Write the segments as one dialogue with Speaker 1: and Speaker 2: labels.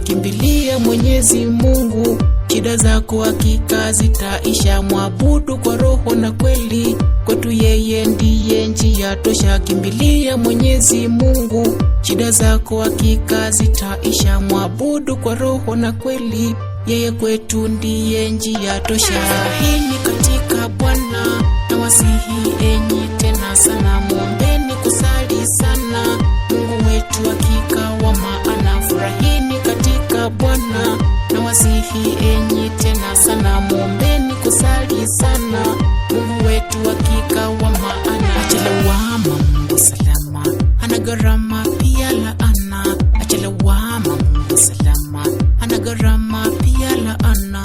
Speaker 1: Kimbilia Mwenyezi Mungu, shida zako hakika zitaisha. Mwabudu kwa roho na kweli, kwetu yeye ndiye njia tosha. Kimbilia Mwenyezi Mungu, shida zako hakika zitaisha. Mwabudu kwa roho na kweli, yeye kwetu ndiye njia tosha. Furahini katika Bwana, na wasihi enyi tena sana. Muombeni kusali sana, Mungu wetu hakika wa maana. Furahini katika Bwana, na wasihi enyi tena sana. Muombeni kusali sana, Mungu wetu hakika wa maana. Achelewa Mungu salama, hana gharama pia laana. Achelewa Mungu salama, hana gharama pia laana.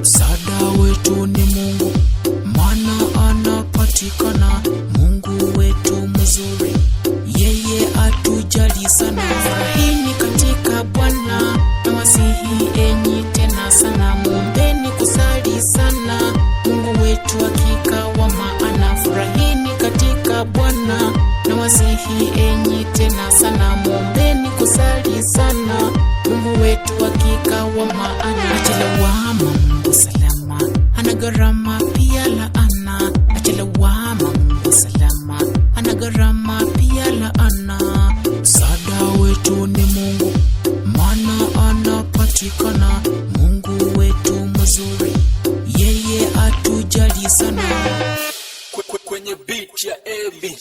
Speaker 1: Msaada wetu ni Mungu, maana anapatikana. Mungu wetu mzuri, yeye atujali sana. Furahini katika Bwana, na wasihi enyi tena sana. Muombeni kusali sana, Mungu wetu hakika wa maana. Furahini katika Bwana, na wasihi enyi tena sana. Muombeni kusali sana, Mungu wetu hakika wa maana. Achelewa Mungu salama, hana gharama pia laana. Achelewa Mungu salama, hana gharama pia laana. Msaada wetu ni Mungu, maana anapatikana. Mungu wetu mzuri, yeye atujali sana.
Speaker 2: Kwenye beat ya Ebi.